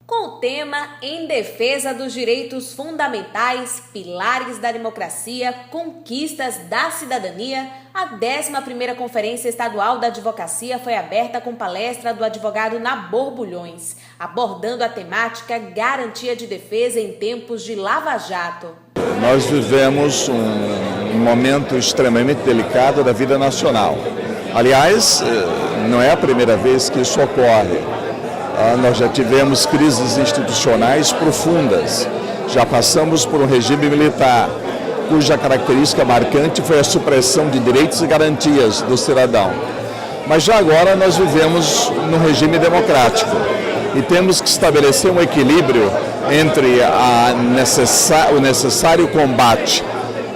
Com o tema Em Defesa dos Direitos Fundamentais, Pilares da Democracia, Conquistas da Cidadania, a 11ª Conferência Estadual da Advocacia foi aberta com palestra do advogado Nabor Bulhões, abordando a temática Garantia de Defesa em Tempos de Lava Jato. Nós vivemos um momento extremamente delicado da vida nacional. Aliás, não é a primeira vez que isso ocorre. Nós já tivemos crises institucionais profundas, já passamos por um regime militar, cuja característica marcante foi a supressão de direitos e garantias do cidadão. Mas já agora nós vivemos num regime democrático e temos que estabelecer um equilíbrio entre o necessário combate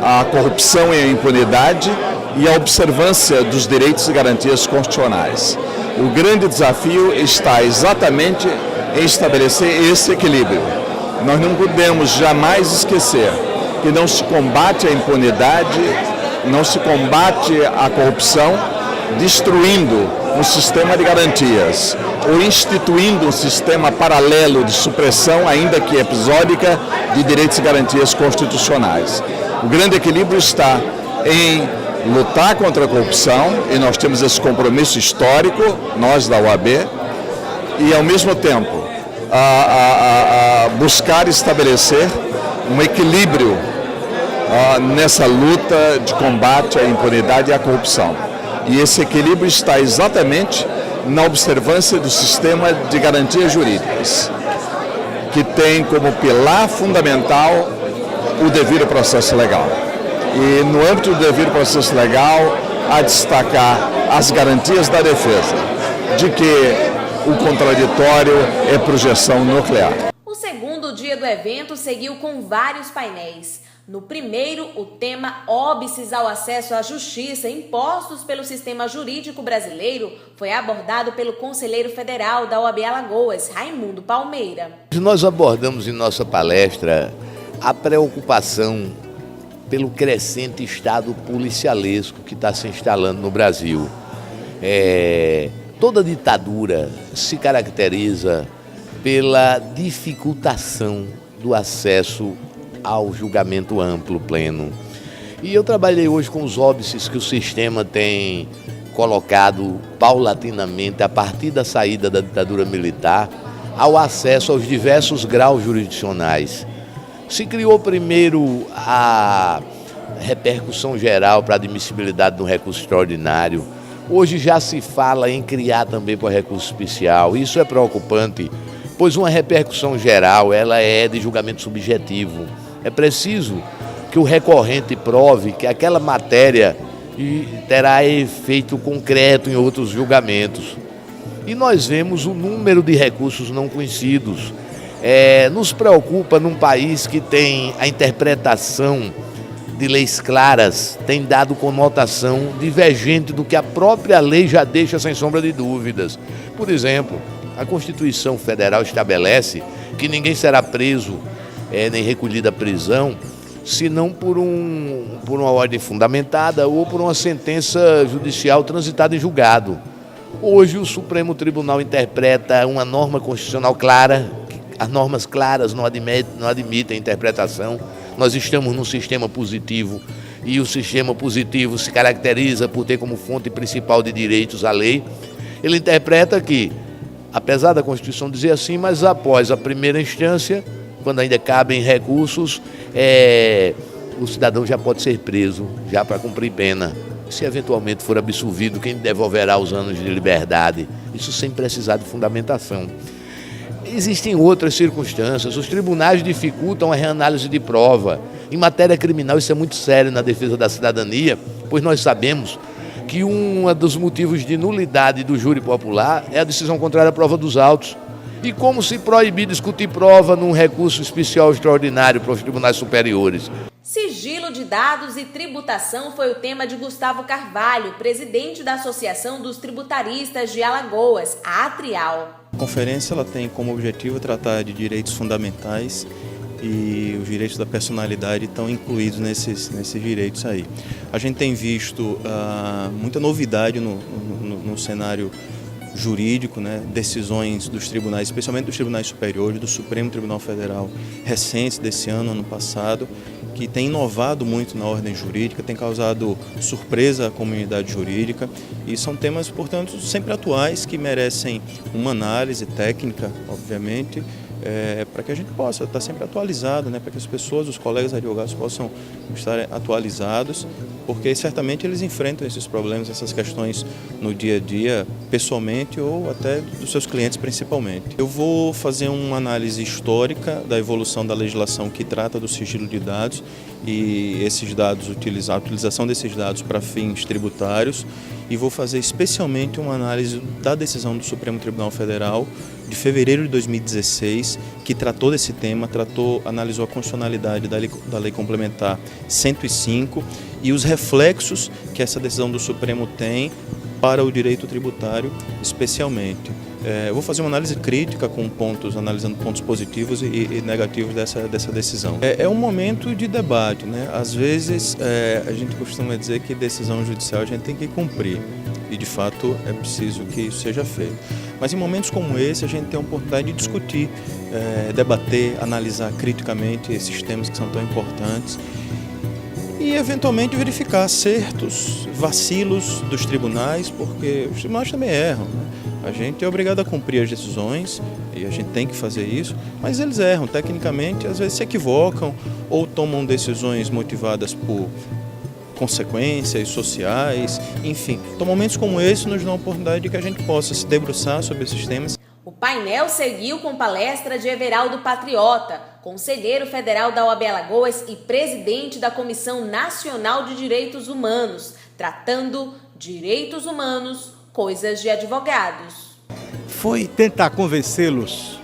à corrupção e à impunidade e a observância dos direitos e garantias constitucionais. O grande desafio está exatamente em estabelecer esse equilíbrio. Nós não podemos jamais esquecer que não se combate a impunidade, não se combate a corrupção destruindo um sistema de garantias ou instituindo um sistema paralelo de supressão, ainda que episódica, de direitos e garantias constitucionais. O grande equilíbrio está em lutar contra a corrupção, e nós temos esse compromisso histórico, nós da OAB, e ao mesmo tempo buscar estabelecer um equilíbrio nessa luta de combate à impunidade e à corrupção. E esse equilíbrio está exatamente na observância do sistema de garantias jurídicas, que tem como pilar fundamental o devido processo legal. E no âmbito do devido processo legal, a destacar as garantias da defesa, de que o contraditório é projeção nuclear. O segundo dia do evento seguiu com vários painéis. No primeiro, o tema óbices ao acesso à justiça impostos pelo sistema jurídico brasileiro foi abordado pelo conselheiro federal da OAB Alagoas, Raimundo Palmeira. Nós abordamos em nossa palestra a preocupação pelo crescente estado policialesco que está se instalando no Brasil. Toda ditadura se caracteriza pela dificultação do acesso ao julgamento amplo, pleno. E eu trabalhei hoje com os óbices que o sistema tem colocado paulatinamente, a partir da saída da ditadura militar, ao acesso aos diversos graus jurisdicionais. Se criou primeiro a repercussão geral para a admissibilidade do recurso extraordinário. Hoje já se fala em criar também para recurso especial. Isso é preocupante, pois uma repercussão geral ela é de julgamento subjetivo. É preciso que o recorrente prove que aquela matéria terá efeito concreto em outros julgamentos. E nós vemos o número de recursos não conhecidos. Nos preocupa num país que tem a interpretação de leis claras, tem dado conotação divergente do que a própria lei já deixa sem sombra de dúvidas. Por exemplo, a Constituição Federal estabelece que ninguém será preso nem recolhido à prisão, senão por uma ordem fundamentada ou por uma sentença judicial transitada em julgado. Hoje o Supremo Tribunal interpreta uma norma constitucional clara. As normas claras não admitem interpretação. Nós estamos num sistema positivo e o sistema positivo se caracteriza por ter como fonte principal de direitos a lei. Ele interpreta que, apesar da Constituição dizer assim, mas após a primeira instância, quando ainda cabem recursos, o cidadão já pode ser preso, já para cumprir pena. Se eventualmente for absolvido, quem devolverá os anos de liberdade? Isso sem precisar de fundamentação. Existem outras circunstâncias, os tribunais dificultam a reanálise de prova. Em matéria criminal isso é muito sério na defesa da cidadania, pois nós sabemos que um dos motivos de nulidade do júri popular é a decisão contrária à prova dos autos. E como se proibir discutir prova num recurso especial extraordinário para os tribunais superiores? Sigilo de dados e tributação foi o tema de Gustavo Carvalho, presidente da Associação dos Tributaristas de Alagoas, a Atrial. A conferência ela tem como objetivo tratar de direitos fundamentais e os direitos da personalidade estão incluídos nesses direitos aí. A gente tem visto muita novidade no cenário jurídico, né, decisões dos tribunais, especialmente dos tribunais superiores, do Supremo Tribunal Federal, recentes desse ano passado, que tem inovado muito na ordem jurídica, tem causado surpresa à comunidade jurídica e são temas, portanto, sempre atuais que merecem uma análise técnica, obviamente, para que a gente possa estar sempre atualizado, né, para que as pessoas, os colegas advogados possam estar atualizados, porque certamente eles enfrentam esses problemas, essas questões no dia a dia, pessoalmente ou até dos seus clientes principalmente. Eu vou fazer uma análise histórica da evolução da legislação que trata do sigilo de dados e esses dados, a utilização desses dados para fins tributários, e vou fazer especialmente uma análise da decisão do Supremo Tribunal Federal de fevereiro de 2016, que tratou desse tema, analisou a constitucionalidade da Lei Complementar 105 e os reflexos que essa decisão do Supremo tem para o direito tributário especialmente. Eu vou fazer uma análise crítica analisando pontos positivos e negativos dessa decisão. É um momento de debate, né? Às vezes a gente costuma dizer que decisão judicial a gente tem que cumprir e de fato é preciso que isso seja feito. Mas em momentos como esse a gente tem a oportunidade de discutir, debater, analisar criticamente esses temas que são tão importantes e eventualmente verificar acertos, vacilos dos tribunais, porque os tribunais também erram, né? A gente é obrigado a cumprir as decisões e a gente tem que fazer isso, mas eles erram tecnicamente, às vezes se equivocam ou tomam decisões motivadas por consequências sociais, enfim. Então momentos como esse nos dão a oportunidade de que a gente possa se debruçar sobre esses temas. O painel seguiu com palestra de Everaldo Patriota, conselheiro federal da OAB Alagoas e presidente da Comissão Nacional de Direitos Humanos, tratando direitos humanos, coisas de advogados. Foi tentar convencê-los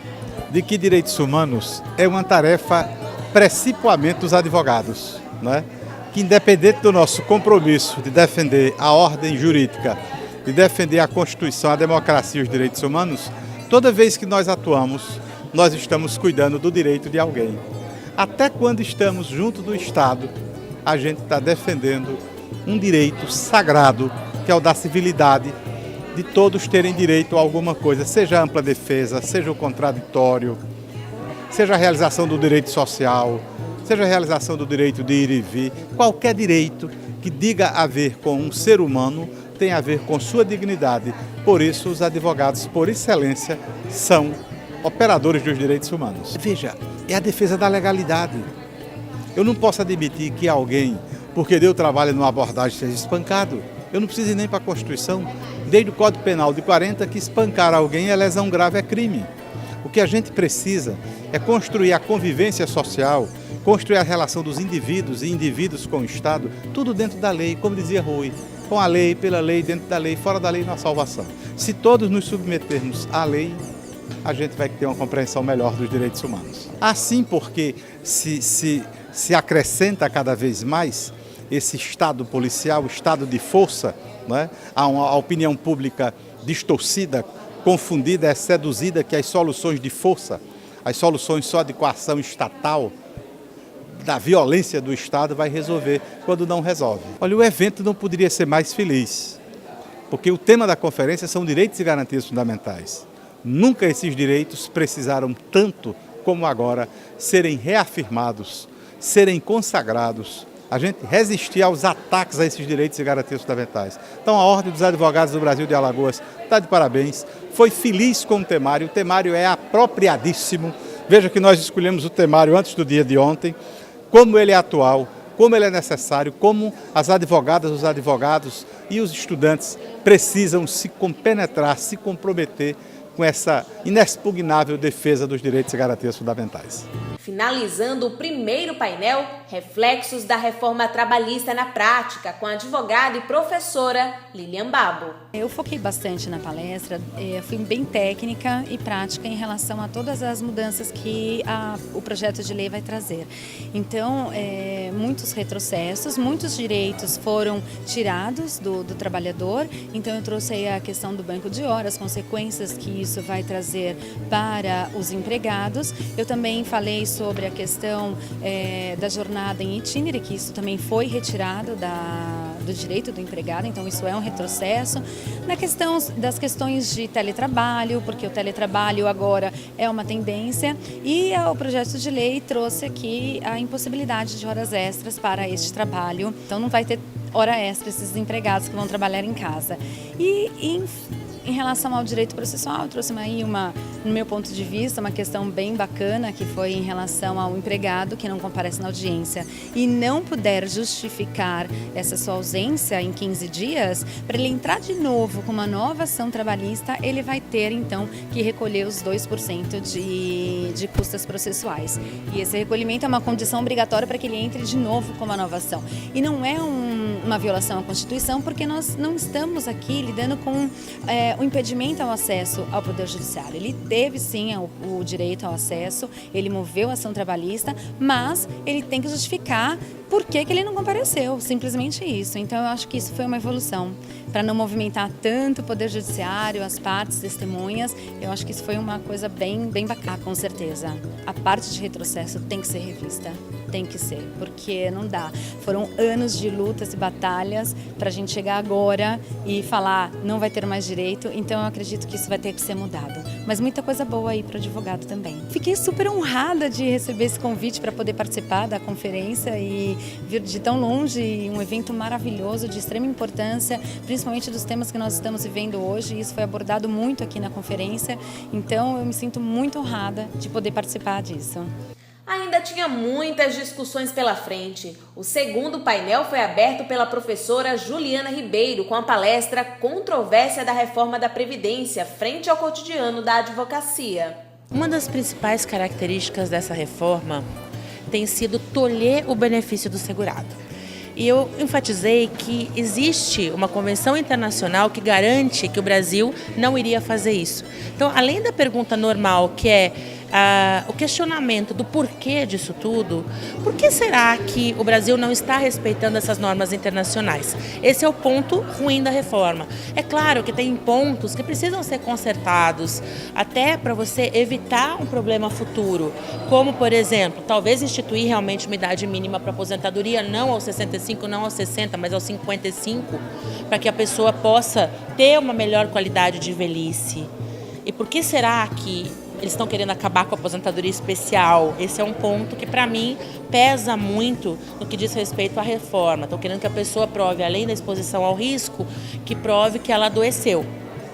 de que direitos humanos é uma tarefa principalmente dos advogados, né? Que independente do nosso compromisso de defender a ordem jurídica, de defender a Constituição, a democracia e os direitos humanos, toda vez que nós atuamos, nós estamos cuidando do direito de alguém. Até quando estamos junto do Estado, a gente está defendendo um direito sagrado, que é o da civilidade, de todos terem direito a alguma coisa, seja a ampla defesa, seja o contraditório, seja a realização do direito social, seja a realização do direito de ir e vir. Qualquer direito que diga a ver com um ser humano tem a ver com sua dignidade. Por isso, os advogados, por excelência, são operadores dos direitos humanos. Veja, é a defesa da legalidade. Eu não posso admitir que alguém, porque deu trabalho numa abordagem, seja espancado. Eu não preciso ir nem para a Constituição. Desde o Código Penal de 40, que espancar alguém é lesão grave, é crime. O que a gente precisa é construir a convivência social, construir a relação dos indivíduos e indivíduos com o Estado, tudo dentro da lei, como dizia Rui, com a lei, pela lei, dentro da lei, fora da lei, na salvação. Se todos nos submetermos à lei, a gente vai ter uma compreensão melhor dos direitos humanos. Assim, porque se acrescenta cada vez mais esse Estado policial, o Estado de força, né? A opinião pública distorcida, confundida, seduzida que as soluções de força, as soluções só de coação estatal, da violência do Estado vai resolver, quando não resolve. Olha, o evento não poderia ser mais feliz, porque o tema da conferência são direitos e garantias fundamentais. Nunca esses direitos precisaram tanto como agora serem reafirmados, serem consagrados, a gente resistir aos ataques a esses direitos e garantias fundamentais. Então a Ordem dos Advogados do Brasil de Alagoas está de parabéns, foi feliz com o temário é apropriadíssimo. Veja que nós escolhemos o temário antes do dia de ontem, como ele é atual, como ele é necessário, como as advogadas, os advogados e os estudantes precisam se compenetrar, se comprometer com essa inexpugnável defesa dos direitos e garantias fundamentais. Finalizando o primeiro painel, reflexos da reforma trabalhista na prática, com a advogada e professora Lilian Babo. Eu foquei bastante na palestra, fui bem técnica e prática em relação a todas as mudanças que o projeto de lei vai trazer. Então, muitos retrocessos, muitos direitos foram tirados do trabalhador, então eu trouxe aí a questão do banco de horas, as consequências que isso vai trazer para os empregados. Eu também falei sobre a questão da jornada em itinerário, que isso também foi retirado do direito do empregado, então isso é um retrocesso. Na questão das questões de teletrabalho, porque o teletrabalho agora é uma tendência, e o projeto de lei trouxe aqui a impossibilidade de horas extras para este trabalho, então não vai ter hora extra esses empregados que vão trabalhar em casa. E em relação ao direito processual, eu trouxe aí no meu ponto de vista, uma questão bem bacana, que foi em relação ao empregado que não comparece na audiência e não puder justificar essa sua ausência em 15 dias, para ele entrar de novo com uma nova ação trabalhista, ele vai ter então que recolher os 2% de custas processuais. E esse recolhimento é uma condição obrigatória para que ele entre de novo com uma nova ação. E não é uma violação à Constituição, porque nós não estamos aqui lidando com o impedimento ao acesso ao Poder Judiciário. Ele teve sim o direito ao acesso, ele moveu a ação trabalhista, mas ele tem que justificar por que ele não compareceu, simplesmente isso. Então eu acho que isso foi uma evolução, para não movimentar tanto o Poder Judiciário, as partes, testemunhas. Eu acho que isso foi uma coisa bem bacana, com certeza. A parte de retrocesso tem que ser revista, tem que ser, porque não dá. Foram anos de lutas e batalhas para a gente chegar agora e falar não vai ter mais direito, então eu acredito que isso vai ter que ser mudado. Mas muita coisa boa aí para o advogado também. Fiquei super honrada de receber esse convite para poder participar da conferência e vir de tão longe, um evento maravilhoso, de extrema importância, principalmente dos temas que nós estamos vivendo hoje, e isso foi abordado muito aqui na conferência, então eu me sinto muito honrada de poder participar disso. Ainda tinha muitas discussões pela frente. O segundo painel foi aberto pela professora Juliana Ribeiro com a palestra Controvérsia da Reforma da Previdência frente ao cotidiano da advocacia. Uma das principais características dessa reforma tem sido tolher o benefício do segurado. E eu enfatizei que existe uma convenção internacional que garante que o Brasil não iria fazer isso. Então, além da pergunta normal, que é o questionamento do porquê disso tudo, por que será que o Brasil não está respeitando essas normas internacionais? Esse é o ponto ruim da reforma. É claro que tem pontos que precisam ser consertados, até para você evitar um problema futuro, como, por exemplo, talvez instituir realmente uma idade mínima para aposentadoria, não aos 65, não aos 60, mas aos 55, para que a pessoa possa ter uma melhor qualidade de velhice. E por que será que eles estão querendo acabar com a aposentadoria especial? Esse é um ponto que, para mim, pesa muito no que diz respeito à reforma. Estão querendo que a pessoa prove, além da exposição ao risco, que prove que ela adoeceu.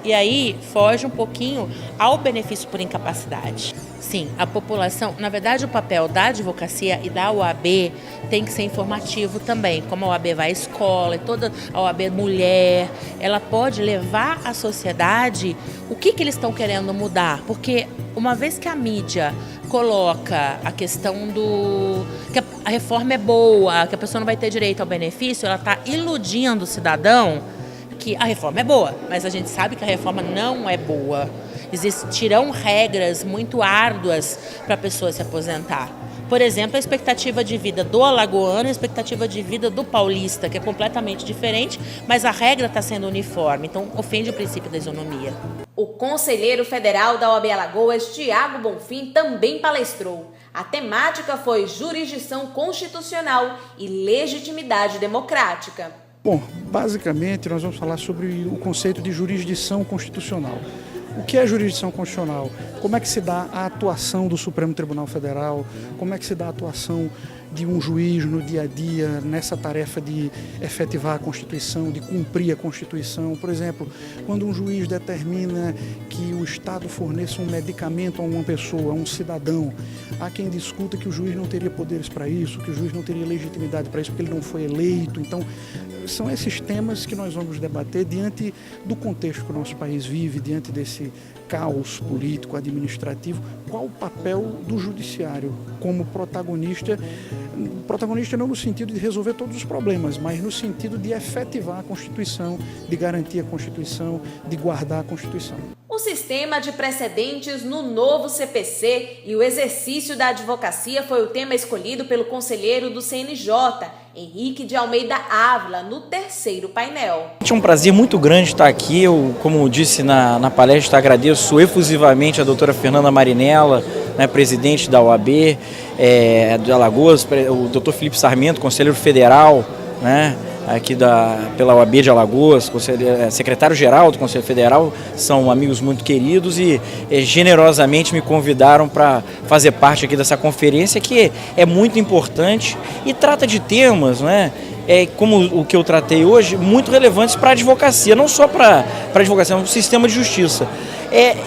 E aí foge um pouquinho ao benefício por incapacidade. Sim, a população, na verdade o papel da advocacia e da OAB tem que ser informativo também, como a OAB vai à escola, toda a OAB mulher, ela pode levar à sociedade o que eles estão querendo mudar, porque uma vez que a mídia coloca a questão que a reforma é boa, que a pessoa não vai ter direito ao benefício, ela está iludindo o cidadão que a reforma é boa, mas a gente sabe que a reforma não é boa. Existirão regras muito árduas para a pessoa se aposentar. Por exemplo, a expectativa de vida do alagoano e a expectativa de vida do paulista, que é completamente diferente, mas a regra está sendo uniforme, então ofende o princípio da isonomia. O conselheiro federal da OAB Alagoas, Tiago Bonfim, também palestrou. A temática foi jurisdição constitucional e legitimidade democrática. Bom, basicamente nós vamos falar sobre o conceito de jurisdição constitucional. O que é jurisdição constitucional? Como é que se dá a atuação do Supremo Tribunal Federal? Como é que se dá a atuação de um juiz no dia a dia nessa tarefa de efetivar a Constituição, de cumprir a Constituição? Por exemplo, quando um juiz determina que o Estado forneça um medicamento a uma pessoa, a um cidadão, há quem discuta que o juiz não teria poderes para isso, que o juiz não teria legitimidade para isso, porque ele não foi eleito. Então, são esses temas que nós vamos debater diante do contexto que o nosso país vive, diante desse caos político, administrativo. Qual o papel do judiciário como protagonista não no sentido de resolver todos os problemas, mas no sentido de efetivar a Constituição, de garantir a Constituição, de guardar a Constituição. O sistema de precedentes no novo CPC e o exercício da advocacia foi o tema escolhido pelo conselheiro do CNJ, Henrique de Almeida Ávila, no terceiro painel. É um prazer muito grande estar aqui. Eu, como disse na palestra, agradeço efusivamente a doutora Fernanda Marinella, né, presidente da OAB de Alagoas, o doutor Felipe Sarmento, conselheiro federal, né, aqui pela OAB de Alagoas, secretário-geral do Conselho Federal, são amigos muito queridos e generosamente me convidaram para fazer parte aqui dessa conferência, que é muito importante e trata de temas, né, como o que eu tratei hoje, muito relevantes para a advocacia, não só para a advocacia, mas para o sistema de justiça.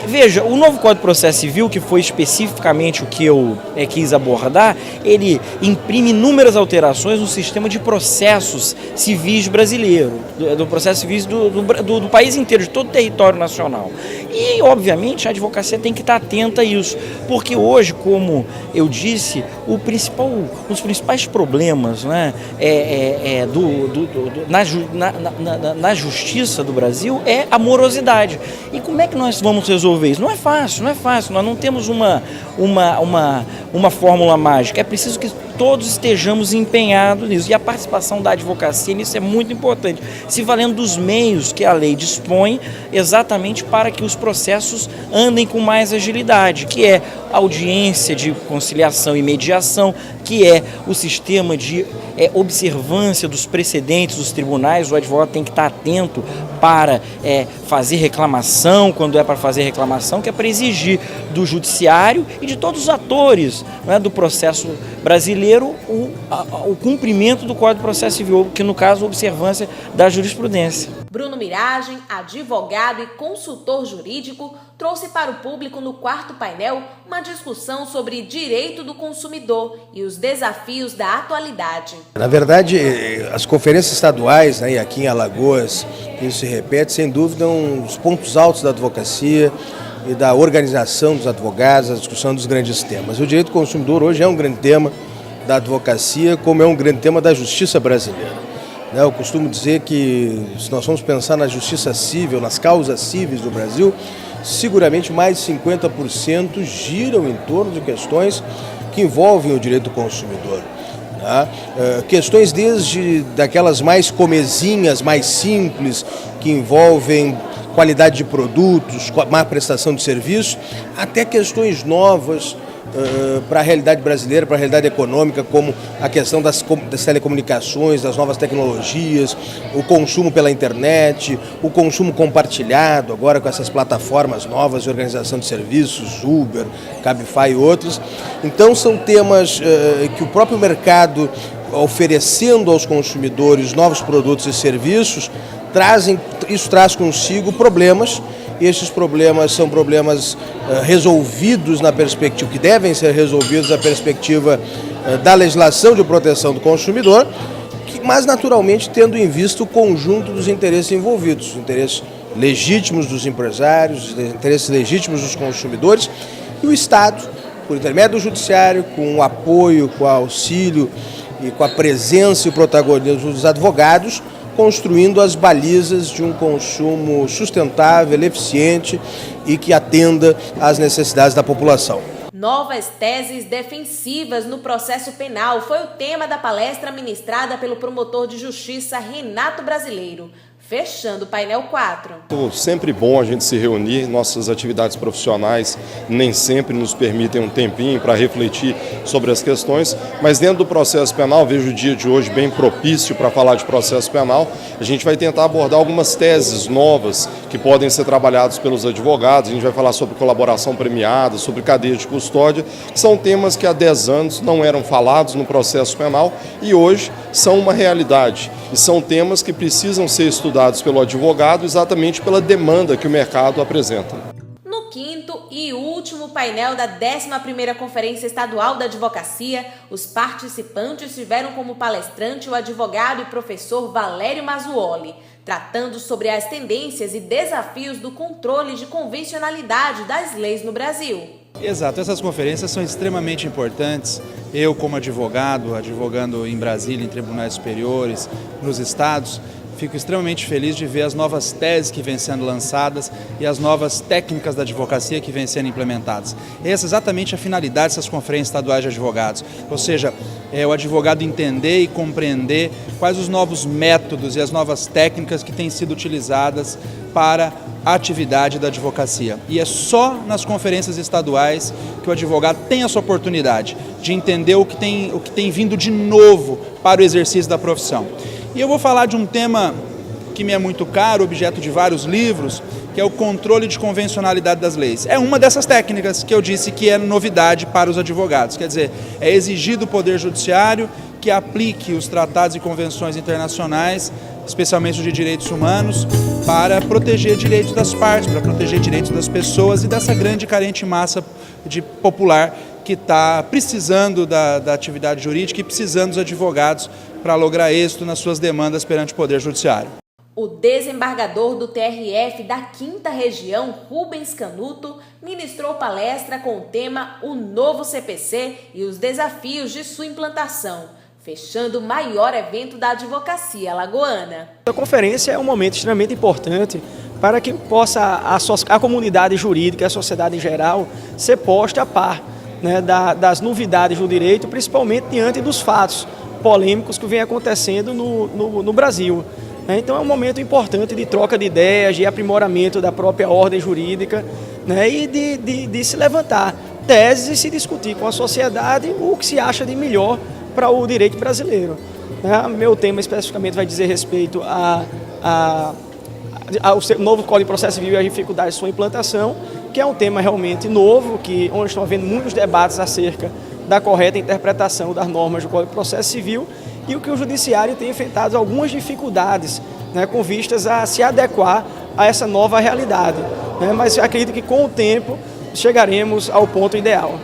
Veja, o novo Código de Processo Civil, que foi especificamente o que eu quis abordar, ele imprime inúmeras alterações no sistema de processos civis brasileiro, do processo civis do país inteiro, de todo o território nacional. E, obviamente, a advocacia tem que estar atenta a isso, porque hoje, como eu disse, um dos principais problemas, né, na justiça do Brasil é a morosidade. E como é que nós vamos resolver isso? Não é fácil, nós não temos uma fórmula mágica, é preciso que todos estejamos empenhados nisso, e a participação da advocacia nisso é muito importante, se valendo dos meios que a lei dispõe exatamente para que os processos andem com mais agilidade, que é audiência de conciliação e mediação, que é o sistema de observância dos precedentes dos tribunais. O advogado tem que estar atento para fazer reclamação, quando é para fazer reclamação, que é para exigir do judiciário e de todos os atores, né, do processo brasileiro o cumprimento do Código de Processo Civil, que no caso a observância da jurisprudência. Bruno Miragem, advogado e consultor jurídico, trouxe para o público no quarto painel uma discussão sobre direito do consumidor e os desafios da atualidade. Na verdade, as conferências estaduais, né, e aqui em Alagoas, isso se repete, sem dúvida, um dos pontos altos da advocacia e da organização dos advogados, a discussão dos grandes temas. O direito do consumidor hoje é um grande tema da advocacia, como é um grande tema da justiça brasileira. Eu costumo dizer que, se nós formos pensar na justiça civil, nas causas cíveis do Brasil, seguramente mais de 50% giram em torno de questões que envolvem o direito do consumidor. Tá? Questões desde daquelas mais comezinhas, mais simples, que envolvem qualidade de produtos, má prestação de serviços, até questões novas para a realidade brasileira, para a realidade econômica, como a questão das telecomunicações, das novas tecnologias, o consumo pela internet, o consumo compartilhado, agora com essas plataformas novas de organização de serviços, Uber, Cabify e outros. Então são temas que o próprio mercado, oferecendo aos consumidores novos produtos e serviços, isso traz consigo problemas. E esses problemas são problemas resolvidos na perspectiva, que devem ser resolvidos na perspectiva da legislação de proteção do consumidor, mas naturalmente tendo em vista o conjunto dos interesses envolvidos, os interesses legítimos dos empresários, os interesses legítimos dos consumidores, e o Estado, por intermédio do Judiciário, com o apoio, com o auxílio e com a presença e o protagonismo dos advogados, construindo as balizas de um consumo sustentável, eficiente e que atenda às necessidades da população. Novas teses defensivas no processo penal foi o tema da palestra ministrada pelo promotor de justiça Renato Brasileiro. Fechando o painel 4. Sempre bom a gente se reunir, nossas atividades profissionais nem sempre nos permitem um tempinho para refletir sobre as questões, mas dentro do processo penal, vejo o dia de hoje bem propício para falar de processo penal, a gente vai tentar abordar algumas teses novas que podem ser trabalhadas pelos advogados, a gente vai falar sobre colaboração premiada, sobre cadeia de custódia, que são temas que há 10 anos não eram falados no processo penal e hoje são uma realidade, e são temas que precisam ser estudados pelo advogado exatamente pela demanda que o mercado apresenta. No quinto e último painel da 11ª Conferência Estadual da Advocacia, os participantes tiveram como palestrante o advogado e professor Valério Mazzuoli, tratando sobre as tendências e desafios do controle de convencionalidade das leis no Brasil. Exato, essas conferências são extremamente importantes. Eu, como advogado, advogando em Brasília, em tribunais superiores, nos estados, Fico extremamente feliz de ver as novas teses que vêm sendo lançadas e as novas técnicas da advocacia que vêm sendo implementadas. Essa é exatamente a finalidade dessas conferências estaduais de advogados, ou seja, o advogado entender e compreender quais os novos métodos e as novas técnicas que têm sido utilizadas para a atividade da advocacia. E é só nas conferências estaduais que o advogado tem essa oportunidade de entender o que tem vindo de novo para o exercício da profissão. E eu vou falar de um tema que me é muito caro, objeto de vários livros, que é o controle de convencionalidade das leis. É uma dessas técnicas que eu disse que é novidade para os advogados. Quer dizer, é exigido do Poder Judiciário que aplique os tratados e convenções internacionais, especialmente os de direitos humanos, para proteger direitos das partes, para proteger direitos das pessoas e dessa grande e carente massa popular que está precisando da atividade jurídica e precisando dos advogados para lograr êxito nas suas demandas perante o Poder Judiciário. O desembargador do TRF da 5ª Região, Rubens Canuto, ministrou palestra com o tema O Novo CPC e os desafios de sua implantação, fechando o maior evento da advocacia alagoana. A conferência é um momento extremamente importante para que possa a comunidade jurídica, a sociedade em geral, ser posta a par, né, das novidades do direito, principalmente diante dos fatos polêmicos que vem acontecendo no Brasil. Então é um momento importante de troca de ideias, de aprimoramento da própria ordem jurídica, né, e de se levantar teses e se discutir com a sociedade o que se acha de melhor para o direito brasileiro. Meu tema especificamente vai dizer respeito ao novo Código de Processo Civil e as dificuldades de sua implantação, que é um tema realmente novo, onde estão havendo muitos debates acerca da correta interpretação das normas do Código de Processo Civil e o que o Judiciário tem enfrentado algumas dificuldades, né, com vistas a se adequar a essa nova realidade. Mas acredito que com o tempo chegaremos ao ponto ideal.